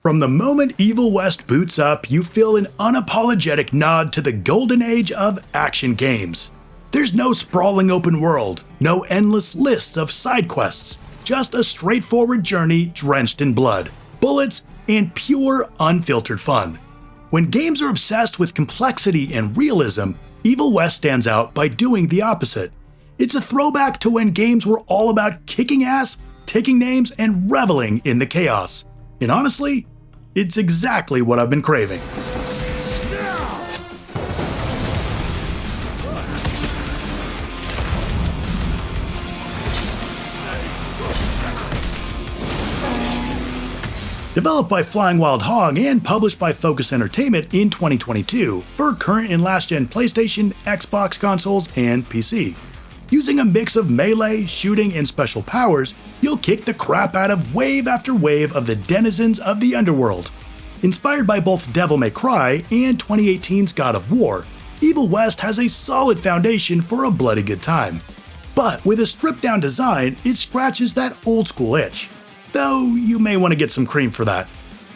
From the moment Evil West boots up, you feel an unapologetic nod to the golden age of action games. There's no sprawling open world, no endless lists of side quests, just a straightforward journey drenched in blood, bullets, and pure, unfiltered fun. When games are obsessed with complexity and realism, Evil West stands out by doing the opposite. It's a throwback to when games were all about kicking ass, taking names, and reveling in the chaos. And honestly, it's exactly what I've been craving. Developed by Flying Wild Hog and published by Focus Entertainment in 2022 for current and last-gen PlayStation, Xbox consoles, and PC. Using a mix of melee, shooting, and special powers, you'll kick the crap out of wave after wave of the denizens of the underworld. Inspired by both Devil May Cry and 2018's God of War, Evil West has a solid foundation for a bloody good time. But with a stripped-down design, it scratches that old-school itch. Though you may want to get some cream for that.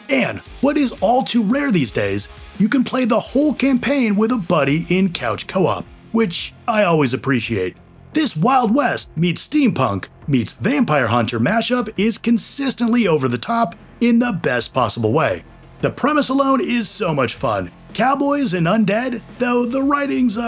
And, what is all too rare these days, you can play the whole campaign with a buddy in couch co-op, which I always appreciate. This Wild West meets steampunk meets vampire hunter mashup is consistently over the top in the best possible way. The premise alone is so much fun. Cowboys and undead, though the writing's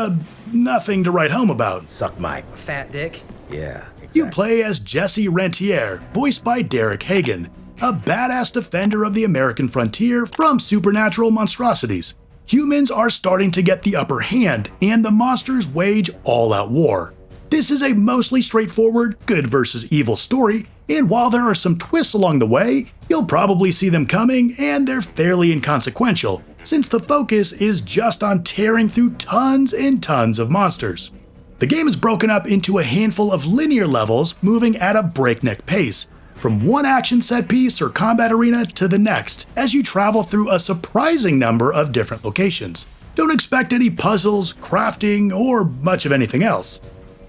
nothing to write home about. Suck my fat dick? Yeah, exactly. You play as Jesse Rentier, voiced by Derek Hagan, a badass defender of the American frontier from supernatural monstrosities. Humans are starting to get the upper hand, and the monsters wage all-out war. This is a mostly straightforward good versus evil story, and while there are some twists along the way, you'll probably see them coming, and they're fairly inconsequential, since the focus is just on tearing through tons and tons of monsters. The game is broken up into a handful of linear levels moving at a breakneck pace, from one action set piece or combat arena to the next, as you travel through a surprising number of different locations. Don't expect any puzzles, crafting, or much of anything else.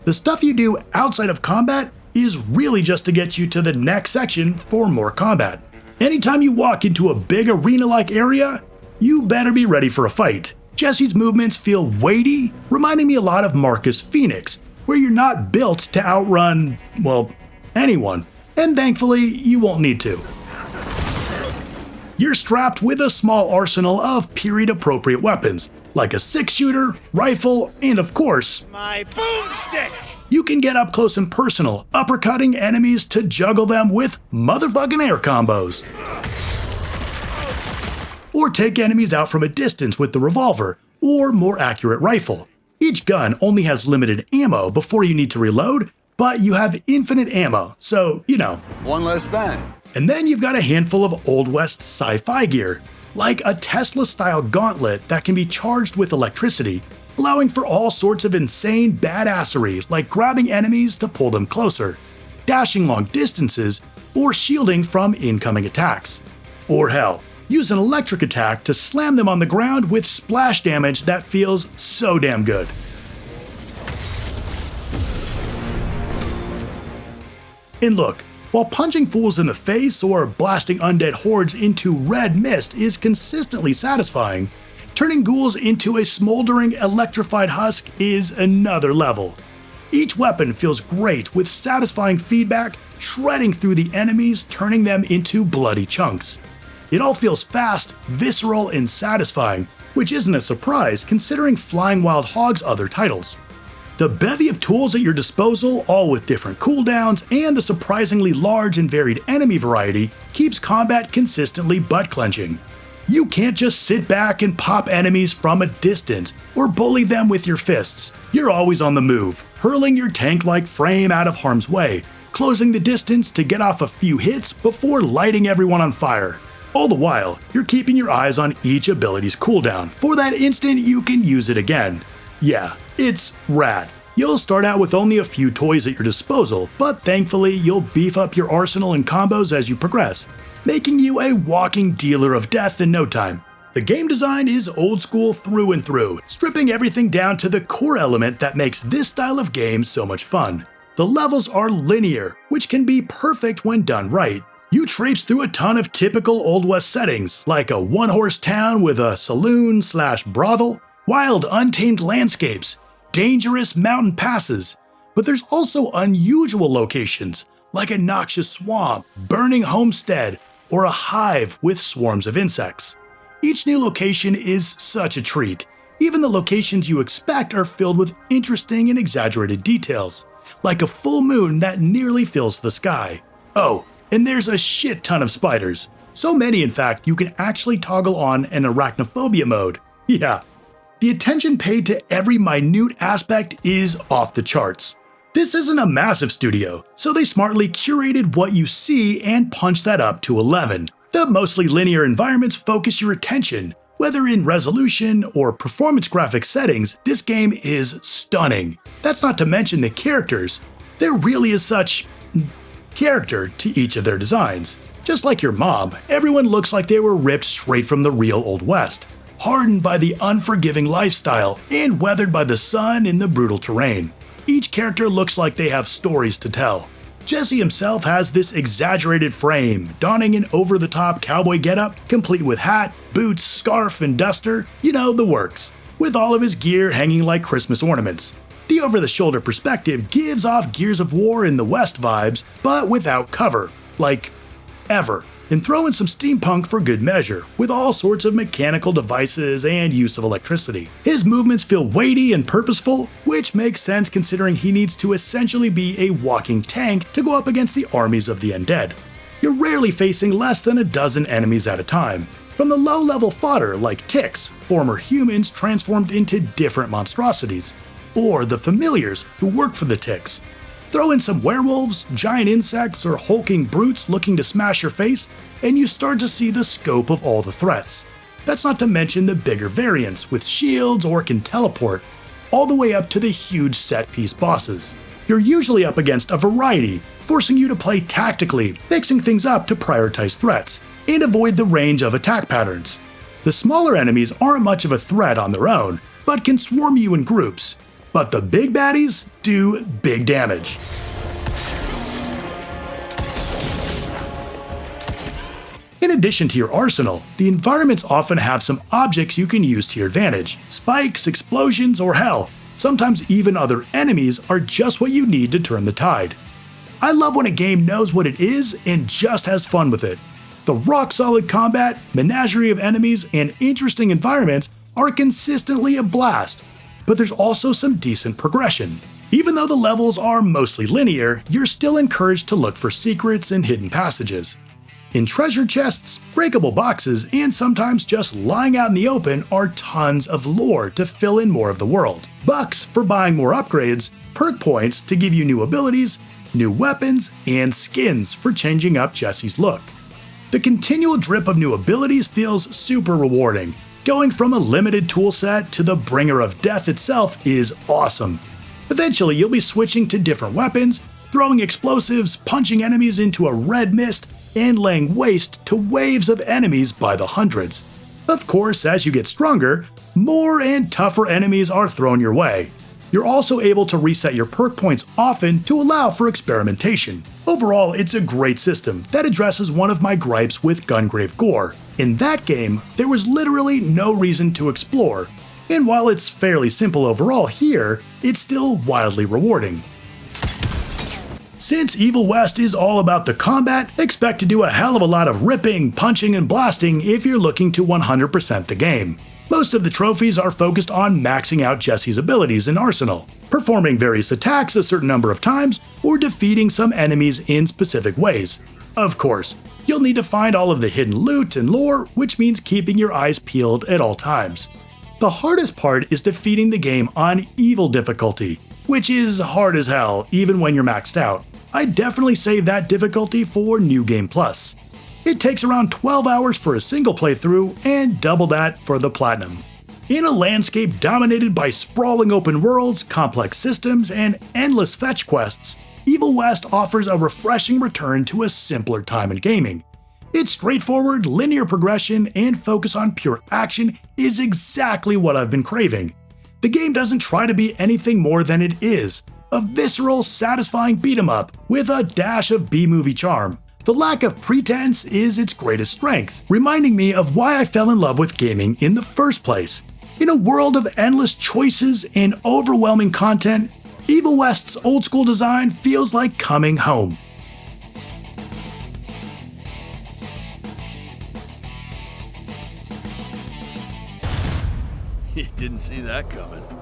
The stuff you do outside of combat is really just to get you to the next section for more combat. Anytime you walk into a big arena-like area, you better be ready for a fight. Jesse's movements feel weighty, reminding me a lot of Marcus Phoenix, where you're not built to outrun, well, anyone, and thankfully you won't need to. You're strapped with a small arsenal of period-appropriate weapons, like a 6-shooter, rifle, and of course, my boomstick! You can get up close and personal, uppercutting enemies to juggle them with motherfucking air combos. Or take enemies out from a distance with the revolver, or more accurate rifle. Each gun only has limited ammo before you need to reload, but you have infinite ammo, so, you know. One less thing. And then you've got a handful of Old West sci-fi gear, like a Tesla-style gauntlet that can be charged with electricity, allowing for all sorts of insane badassery like grabbing enemies to pull them closer, dashing long distances, or shielding from incoming attacks. Or hell, use an electric attack to slam them on the ground with splash damage that feels so damn good. And look, while punching fools in the face or blasting undead hordes into red mist is consistently satisfying, turning ghouls into a smoldering, electrified husk is another level. Each weapon feels great with satisfying feedback, shredding through the enemies, turning them into bloody chunks. It all feels fast, visceral, and satisfying, which isn't a surprise considering Flying Wild Hog's other titles. The bevy of tools at your disposal, all with different cooldowns, and the surprisingly large and varied enemy variety, keeps combat consistently butt-clenching. You can't just sit back and pop enemies from a distance, or bully them with your fists. You're always on the move, hurling your tank-like frame out of harm's way, closing the distance to get off a few hits before lighting everyone on fire. All the while, you're keeping your eyes on each ability's cooldown, for that instant you can use it again. Yeah, it's rad. You'll start out with only a few toys at your disposal, but thankfully you'll beef up your arsenal and combos as you progress, making you a walking dealer of death in no time. The game design is old school through and through, stripping everything down to the core element that makes this style of game so much fun. The levels are linear, which can be perfect when done right, You traipse through a ton of typical Old West settings, like a one-horse town with a saloon/brothel, wild untamed landscapes, dangerous mountain passes, but there's also unusual locations, like a noxious swamp, burning homestead, or a hive with swarms of insects. Each new location is such a treat. Even the locations you expect are filled with interesting and exaggerated details, like a full moon that nearly fills the sky. Oh, and there's a shit ton of spiders. So many, in fact, you can actually toggle on an arachnophobia mode. Yeah. The attention paid to every minute aspect is off the charts. This isn't a massive studio, so they smartly curated what you see and punched that up to 11. The mostly linear environments focus your attention. Whether in resolution or performance graphics settings, this game is stunning. That's not to mention the characters. There really is such character to each of their designs. Just like your mom, everyone looks like they were ripped straight from the real Old West, hardened by the unforgiving lifestyle and weathered by the sun in the brutal terrain. Each character looks like they have stories to tell. Jesse himself has this exaggerated frame, donning an over-the-top cowboy getup, complete with hat, boots, scarf, and duster, you know, the works, with all of his gear hanging like Christmas ornaments. The over-the-shoulder perspective gives off Gears of War in the West vibes, but without cover, like ever. And throw in some steampunk for good measure, with all sorts of mechanical devices and use of electricity. His movements feel weighty and purposeful, which makes sense considering he needs to essentially be a walking tank to go up against the armies of the undead. You're rarely facing less than a dozen enemies at a time, from the low-level fodder like ticks, former humans transformed into different monstrosities, or the familiars who work for the ticks. Throw in some werewolves, giant insects, or hulking brutes looking to smash your face, and you start to see the scope of all the threats. That's not to mention the bigger variants with shields or can teleport, all the way up to the huge set-piece bosses. You're usually up against a variety, forcing you to play tactically, mixing things up to prioritize threats, and avoid the range of attack patterns. The smaller enemies aren't much of a threat on their own, but can swarm you in groups. But the big baddies do big damage. In addition to your arsenal, the environments often have some objects you can use to your advantage. Spikes, explosions, or hell, sometimes even other enemies are just what you need to turn the tide. I love when a game knows what it is and just has fun with it. The rock-solid combat, menagerie of enemies, and interesting environments are consistently a blast. But there's also some decent progression. Even though the levels are mostly linear, you're still encouraged to look for secrets and hidden passages. In treasure chests, breakable boxes, and sometimes just lying out in the open are tons of lore to fill in more of the world. Bucks for buying more upgrades, perk points to give you new abilities, new weapons, and skins for changing up Jesse's look. The continual drip of new abilities feels super rewarding. Going from a limited toolset to the Bringer of Death itself is awesome. Eventually, you'll be switching to different weapons, throwing explosives, punching enemies into a red mist, and laying waste to waves of enemies by the hundreds. Of course, as you get stronger, more and tougher enemies are thrown your way. You're also able to reset your perk points often to allow for experimentation. Overall, it's a great system that addresses one of my gripes with Gungrave Gore. In that game, there was literally no reason to explore, and while it's fairly simple overall here, it's still wildly rewarding. Since Evil West is all about the combat, expect to do a hell of a lot of ripping, punching, and blasting if you're looking to 100% the game. Most of the trophies are focused on maxing out Jesse's abilities and arsenal, performing various attacks a certain number of times, or defeating some enemies in specific ways. Of course, you'll need to find all of the hidden loot and lore, which means keeping your eyes peeled at all times. The hardest part is defeating the game on Evil difficulty, which is hard as hell even when you're maxed out. I'd definitely save that difficulty for New Game Plus. It takes around 12 hours for a single playthrough and double that for the Platinum. In a landscape dominated by sprawling open worlds, complex systems, and endless fetch quests, Evil West offers a refreshing return to a simpler time in gaming. Its straightforward, linear progression and focus on pure action is exactly what I've been craving. The game doesn't try to be anything more than it is, a visceral, satisfying beat-em-up with a dash of B-movie charm. The lack of pretense is its greatest strength, reminding me of why I fell in love with gaming in the first place. In a world of endless choices and overwhelming content, Evil West's old school design feels like coming home. You didn't see that coming.